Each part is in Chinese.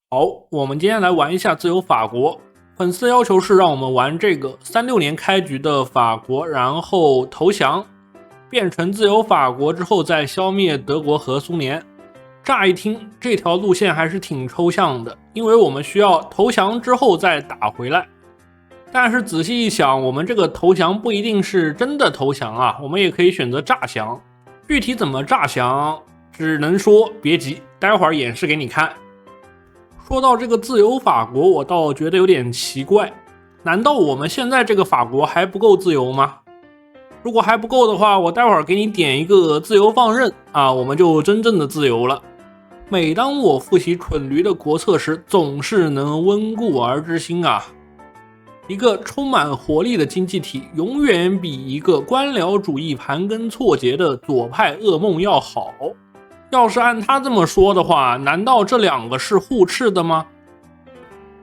好，我们今天来玩一下自由法国。粉丝要求是让我们玩这个36年开局的法国，然后投降，变成自由法国之后再消灭德国和苏联。乍一听，这条路线还是挺抽象的，因为我们需要投降之后再打回来。但是仔细一想，我们这个投降不一定是真的投降啊，我们也可以选择诈降。具体怎么诈降，只能说别急，待会儿演示给你看。说到这个自由法国，我倒觉得有点奇怪，难道我们现在这个法国还不够自由吗？如果还不够的话，我待会儿给你点一个自由放任啊，我们就真正的自由了。每当我复习蠢驴的国策时，总是能温故而知新啊。一个充满活力的经济体，永远比一个官僚主义盘根错节的左派噩梦要好。要是按他这么说的话，难道这两个是互斥的吗？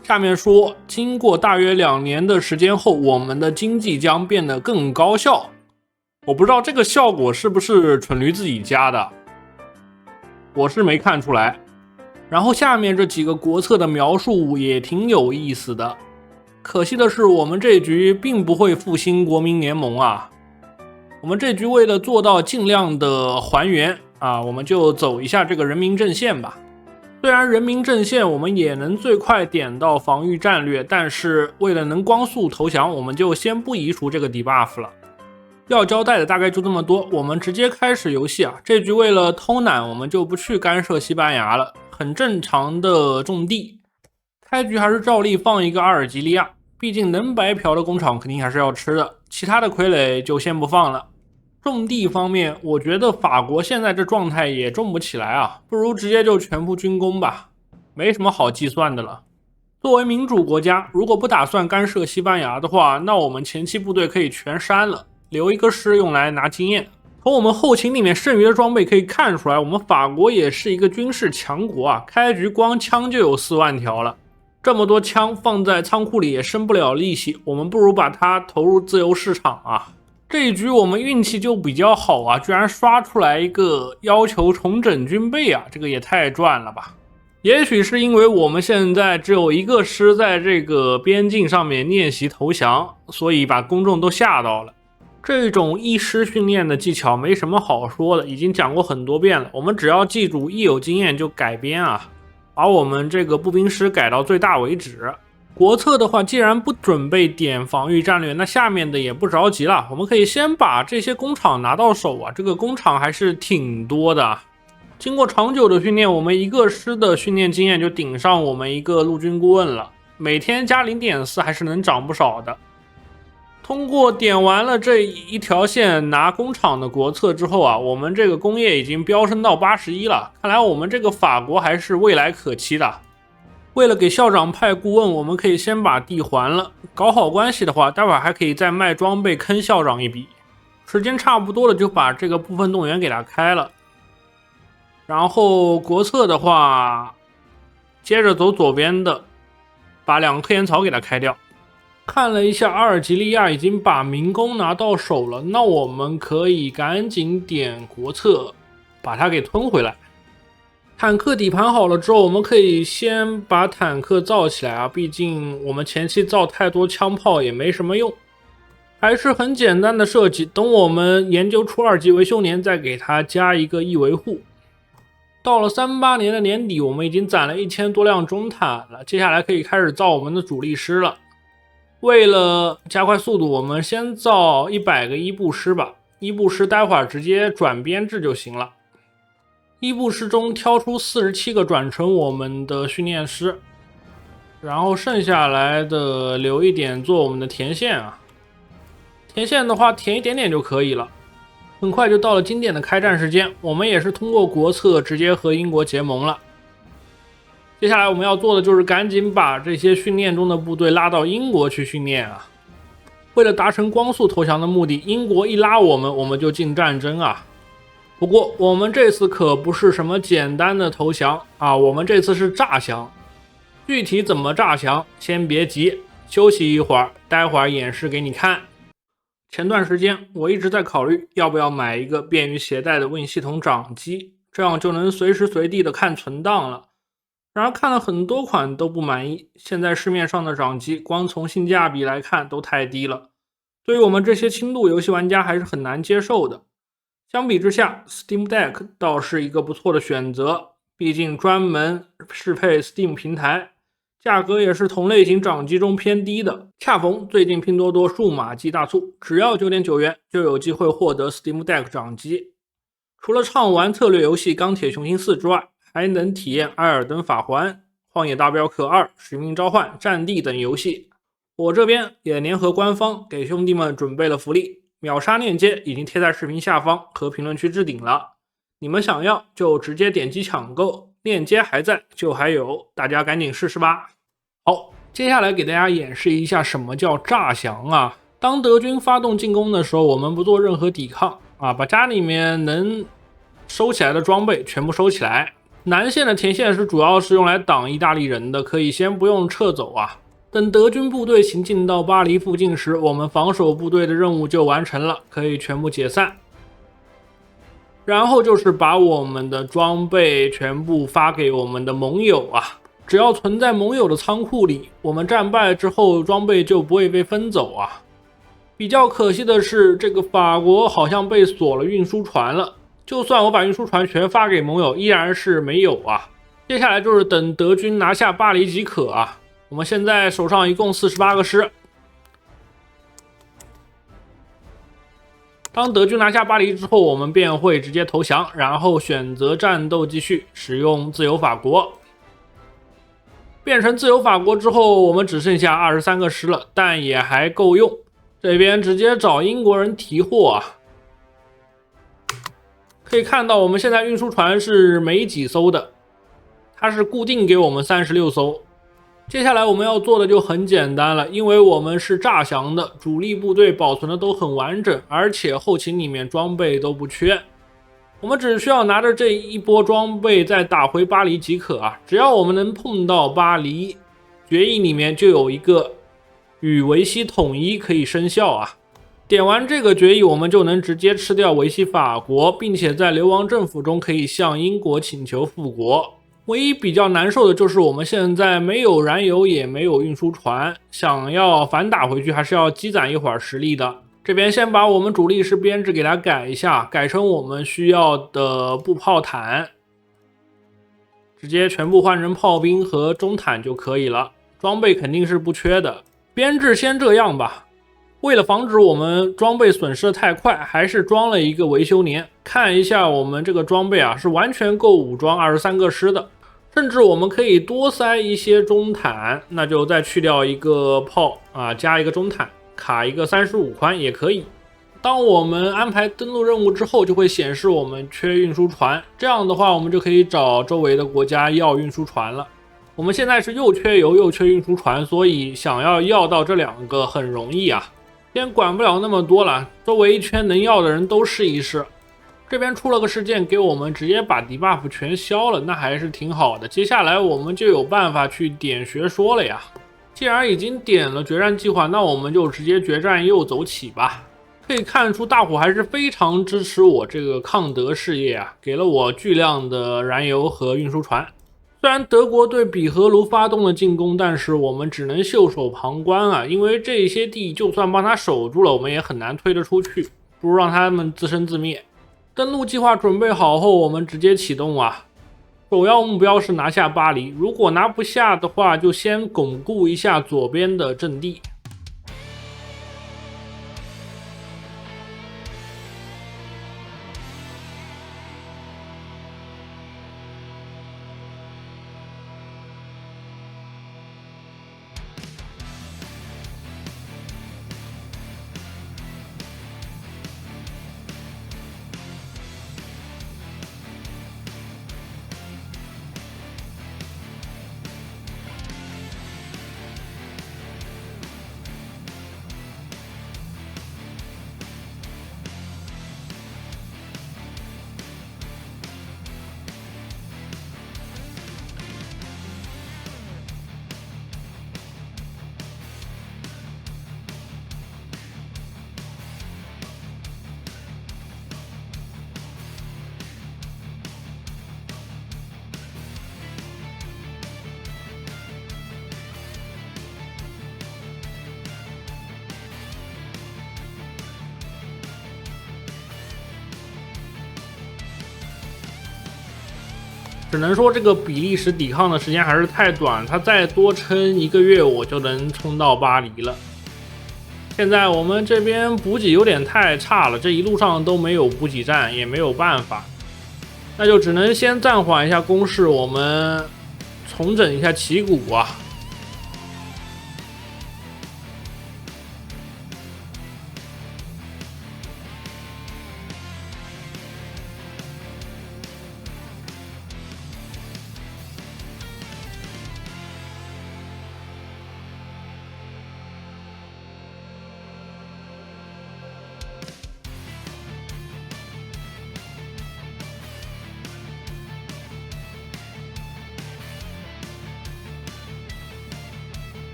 下面说，经过大约2年的时间后，我们的经济将变得更高效。我不知道这个效果是不是蠢驴自己加的，我是没看出来。然后下面这几个国策的描述也挺有意思的。可惜的是，我们这局并不会复兴国民联盟啊。我们这局为了做到尽量的还原啊，我们就走一下这个人民阵线吧。虽然人民阵线我们也能最快点到防御战略，但是为了能光速投降，我们就先不移除这个 debuff 了。要交代的大概就这么多，我们直接开始游戏啊。这局为了偷懒，我们就不去干涉西班牙了，很正常的种地。开局还是照例放一个阿尔及利亚，毕竟能白嫖的工厂肯定还是要吃的，其他的傀儡就先不放了。种地方面，我觉得法国现在这状态也种不起来啊，不如直接就全部军工吧，没什么好计算的了。作为民主国家，如果不打算干涉西班牙的话，那我们前期部队可以全删了，留一个师用来拿经验。从我们后勤里面剩余的装备可以看出来，我们法国也是一个军事强国啊，开局光枪就有4万条了。这么多枪放在仓库里也生不了利息，我们不如把它投入自由市场啊。这一局我们运气就比较好啊，居然刷出来一个要求重整军备啊，这个也太赚了吧。也许是因为我们现在只有一个师在这个边境上面练习投降，所以把公众都吓到了。这种一师训练的技巧没什么好说的，已经讲过很多遍了，我们只要记住一有经验就改编啊，把我们这个步兵师改到最大为止。国策的话，既然不准备点防御战略，那下面的也不着急了，我们可以先把这些工厂拿到手啊，这个工厂还是挺多的。经过长久的训练，我们一个师的训练经验就顶上我们一个陆军顾问了，每天加 0.4 还是能涨不少的。通过点完了这一条线拿工厂的国策之后啊，我们这个工业已经飙升到81了，看来我们这个法国还是未来可期的。为了给校长派顾问，我们可以先把地还了，搞好关系的话，待会儿还可以再卖装备坑校长一笔。时间差不多了，就把这个部分动员给他开了。然后国策的话，接着走左边的，把2个科研槽给他开掉。看了一下阿尔及利亚已经把民工拿到手了，那我们可以赶紧点国策，把它给吞回来。坦克底盘好了之后，我们可以先把坦克造起来啊，毕竟我们前期造太多枪炮也没什么用，还是很简单的设计，等我们研究出2级维修年再给它加一个易维护。到了38年的年底，我们已经攒了1000多辆中坦了，接下来可以开始造我们的主力师了。为了加快速度，我们先造100个伊布师吧，伊布师待会儿直接转编制就行了。伊布师中挑出47个转成我们的训练师，然后剩下来的留一点做我们的填线啊。填线的话填一点点就可以了。很快就到了经典的开战时间，我们也是通过国策直接和英国结盟了。接下来我们要做的就是赶紧把这些训练中的部队拉到英国去训练啊。为了达成光速投降的目的，英国一拉我们，我们就进战争啊。不过我们这次可不是什么简单的投降啊，我们这次是诈降。具体怎么诈降，先别急，休息一会儿，待会儿演示给你看。前段时间我一直在考虑要不要买一个便于携带的 Win 系统掌机，这样就能随时随地的看存档了。然而看了很多款都不满意，现在市面上的掌机光从性价比来看都太低了，对于我们这些轻度游戏玩家还是很难接受的。相比之下 Steam Deck 倒是一个不错的选择，毕竟专门适配 Steam 平台，价格也是同类型掌机中偏低的。恰逢最近拼多多数码季大促，只要9.9元就有机会获得 Steam Deck 掌机。除了畅玩策略游戏《钢铁雄心4》之外，还能体验《艾尔登法环》《荒野大镖客2》《使命召唤》《战地》等游戏。我这边也联合官方给兄弟们准备了福利，秒杀链接已经贴在视频下方和评论区置顶了，你们想要就直接点击抢购，链接还在就还有，大家赶紧试试吧。好，接下来给大家演示一下什么叫诈降啊。当德军发动进攻的时候，我们不做任何抵抗啊，把家里面能收起来的装备全部收起来。南线的田线是主要是用来挡意大利人的，可以先不用撤走啊。等德军部队行进到巴黎附近时，我们防守部队的任务就完成了，可以全部解散。然后就是把我们的装备全部发给我们的盟友啊，只要存在盟友的仓库里，我们战败之后装备就不会被分走啊。比较可惜的是，这个法国好像被锁了运输船了，就算我把运输船全发给盟友，依然是没有啊。接下来就是等德军拿下巴黎即可啊。我们现在手上一共48个师。当德军拿下巴黎之后，我们便会直接投降，然后选择战斗继续，使用自由法国。变成自由法国之后，我们只剩下23个师了，但也还够用。这边直接找英国人提货啊。可以看到我们现在运输船是没几艘的，它是固定给我们36艘。接下来我们要做的就很简单了，因为我们是诈降的，主力部队保存的都很完整，而且后勤里面装备都不缺。我们只需要拿着这一波装备再打回巴黎即可啊！只要我们能碰到巴黎，决议里面就有一个与维希统一可以生效啊。点完这个决议，我们就能直接吃掉维希法国，并且在流亡政府中可以向英国请求复国。唯一比较难受的就是我们现在没有燃油，也没有运输船，想要反打回去还是要积攒一会儿实力的。这边先把我们主力师编制给它改一下，改成我们需要的步炮坦，直接全部换成炮兵和中坦就可以了。装备肯定是不缺的，编制先这样吧。为了防止我们装备损失的太快，还是装了一个维修年。看一下我们这个装备啊，是完全够武装23个师的，甚至我们可以多塞一些中坦，那就再去掉一个炮啊，加一个中坦，卡一个35宽也可以。当我们安排登陆任务之后，就会显示我们缺运输船，这样的话我们就可以找周围的国家要运输船了。我们现在是又缺油又缺运输船，所以想要到这两个很容易啊。先管不了那么多了，周围一圈能要的人都试一试。这边出了个事件，给我们直接把 debuff 全消了，那还是挺好的。接下来我们就有办法去点学说了呀。既然已经点了决战计划，那我们就直接决战又走起吧。可以看出大虎还是非常支持我这个抗德事业啊，给了我巨量的燃油和运输船。虽然德国对比荷卢发动了进攻，但是我们只能袖手旁观啊，因为这些地就算帮他守住了，我们也很难推得出去，不如让他们自生自灭。登陆计划准备好后，我们直接启动啊。首要目标是拿下巴黎，如果拿不下的话，就先巩固一下左边的阵地。只能说这个比利时抵抗的时间还是太短，他再多撑1个月，我就能冲到巴黎了。现在我们这边补给有点太差了，这一路上都没有补给站，也没有办法，那就只能先暂缓一下攻势，我们重整一下旗鼓啊。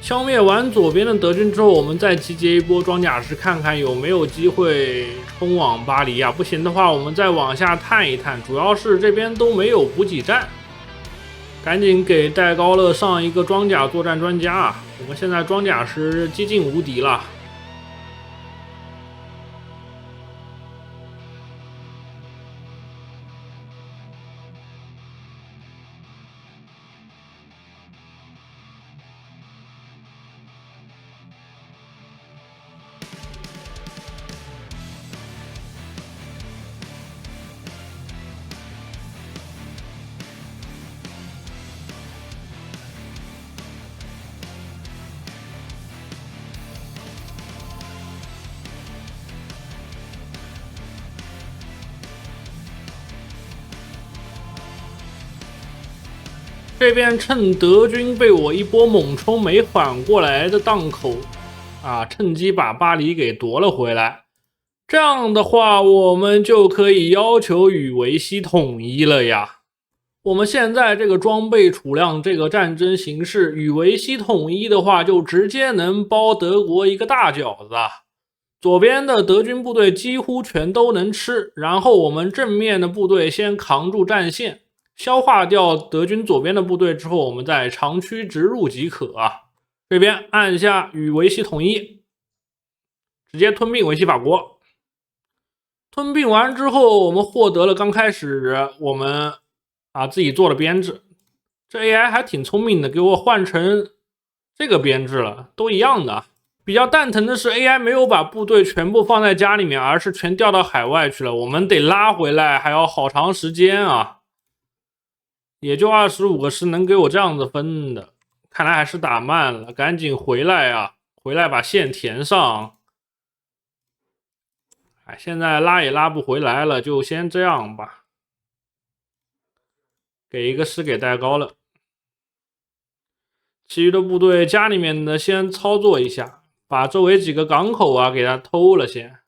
消灭完左边的德军之后，我们再集结一波装甲师，看看有没有机会冲往巴黎啊！不行的话，我们再往下探一探。主要是这边都没有补给站，赶紧给戴高乐上一个装甲作战专家啊！我们现在装甲师几近无敌了。这边趁德军被我一波猛冲没缓过来的档口啊，趁机把巴黎给夺了回来。这样的话，我们就可以要求与维希统一了呀。我们现在这个装备储量，这个战争形势，与维希统一的话，就直接能包德国一个大饺子啊。左边的德军部队几乎全都能吃，然后我们正面的部队先扛住战线，消化掉德军左边的部队之后，我们再长驱直入即可啊。这边按下与维希统一，直接吞并维希法国。吞并完之后，我们获得了刚开始我们自己做的编制。这 AI 还挺聪明的，给我换成这个编制了，都一样的。比较蛋疼的是 AI 没有把部队全部放在家里面，而是全调到海外去了，我们得拉回来还要好长时间啊。也就25个师能给我这样子分的，看来还是打慢了，赶紧回来啊，回来把线填上。现在拉也拉不回来了，就先这样吧。给一个师给戴高了，其余的部队家里面的先操作一下，把周围几个港口给他偷了先。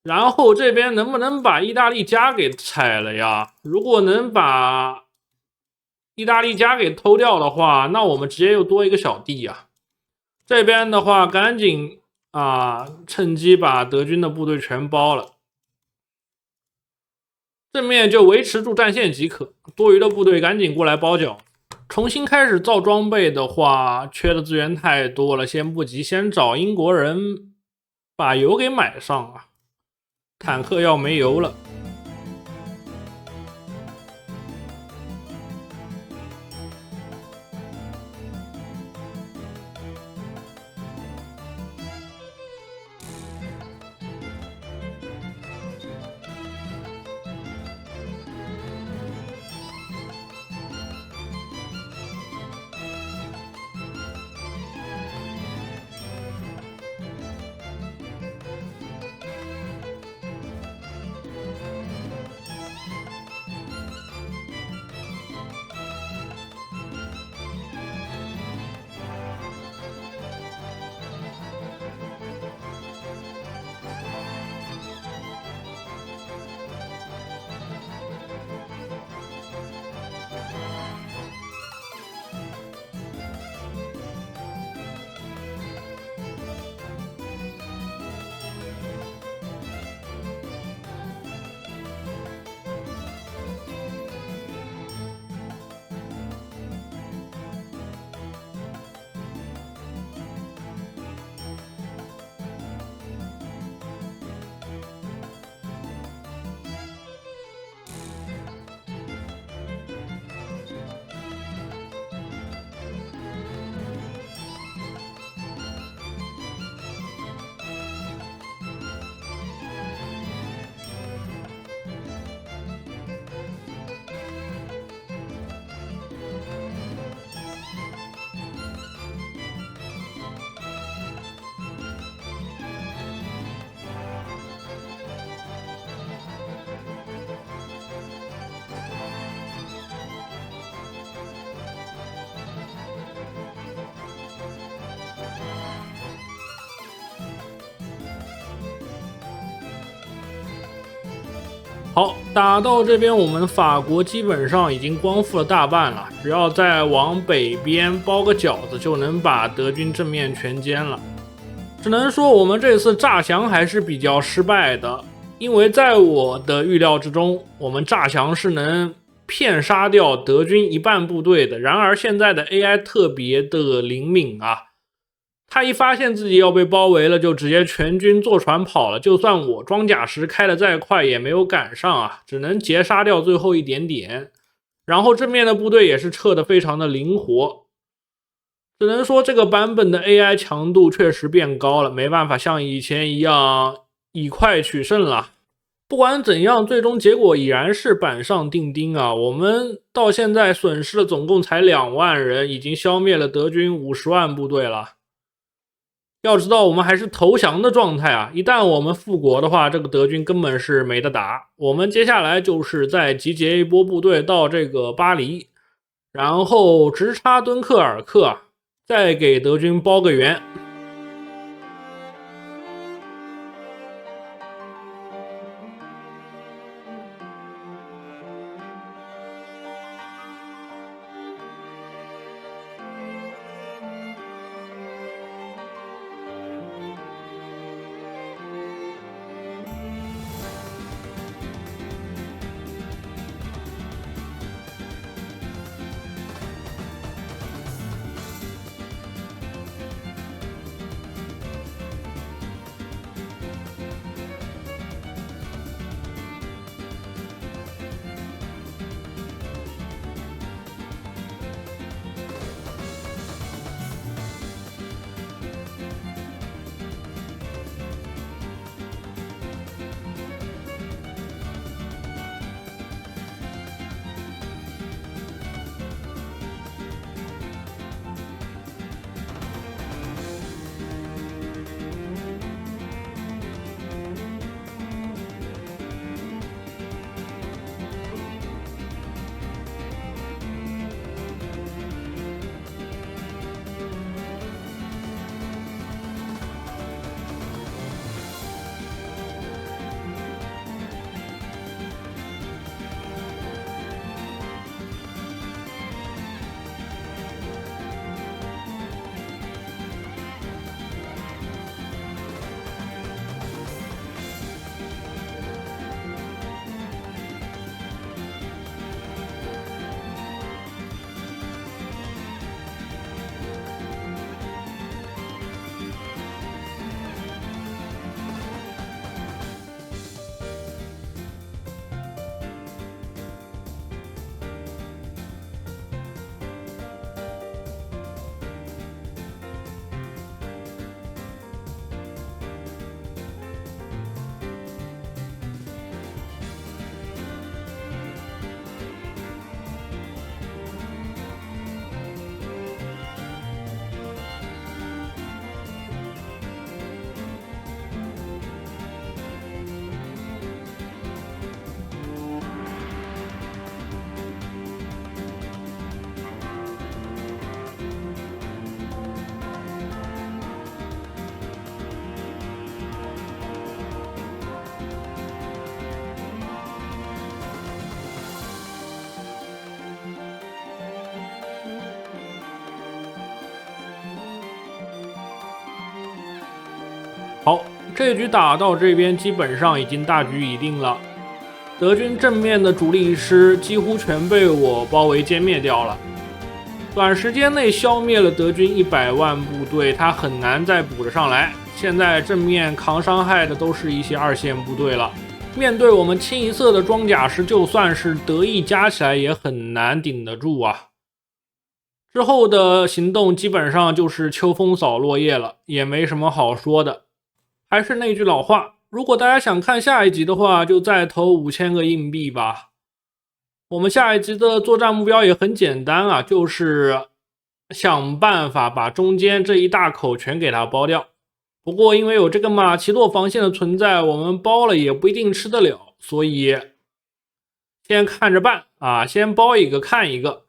然后这边能不能把意大利家给拆了呀？如果能把意大利家给偷掉的话，那我们直接又多一个小弟啊。这边的话赶紧趁机把德军的部队全包了，正面就维持住战线即可，多余的部队赶紧过来包饺。重新开始造装备的话，缺的资源太多了，先不急，先找英国人把油给买上啊。坦克要没油了。打到这边，我们法国基本上已经光复了大半了，只要再往北边包个饺子，就能把德军正面全歼了。只能说我们这次诈降还是比较失败的，因为在我的预料之中，我们诈降是能骗杀掉德军一半部队的。然而现在的 AI 特别的灵敏啊，他一发现自己要被包围了，就直接全军坐船跑了。就算我装甲石开的再快，也没有赶上啊，只能截杀掉最后一点点。然后正面的部队也是撤得非常的灵活，只能说这个版本的 AI 强度确实变高了，没办法像以前一样以快取胜了。不管怎样，最终结果已然是板上钉钉啊！我们到现在损失了总共才2万人，已经消灭了德军50万部队了。要知道我们还是投降的状态啊，一旦我们复国的话，这个德军根本是没得打。我们接下来就是再集结一波部队到这个巴黎，然后直插敦刻尔克，再给德军包个圆。好，这局打到这边基本上已经大局已定了，德军正面的主力师几乎全被我包围歼灭掉了。短时间内消灭了德军100万部队，他很难再补得上来。现在正面扛伤害的都是一些2线部队了，面对我们清一色的装甲师，就算是德意加起来也很难顶得住啊。之后的行动基本上就是秋风扫落叶了，也没什么好说的。还是那句老话，如果大家想看下一集的话，就再投5000个硬币吧。我们下一集的作战目标也很简单啊，就是想办法把中间这一大口全给它包掉。不过因为有这个马奇诺防线的存在，我们包了也不一定吃得了，所以先看着办啊，先包一个看一个。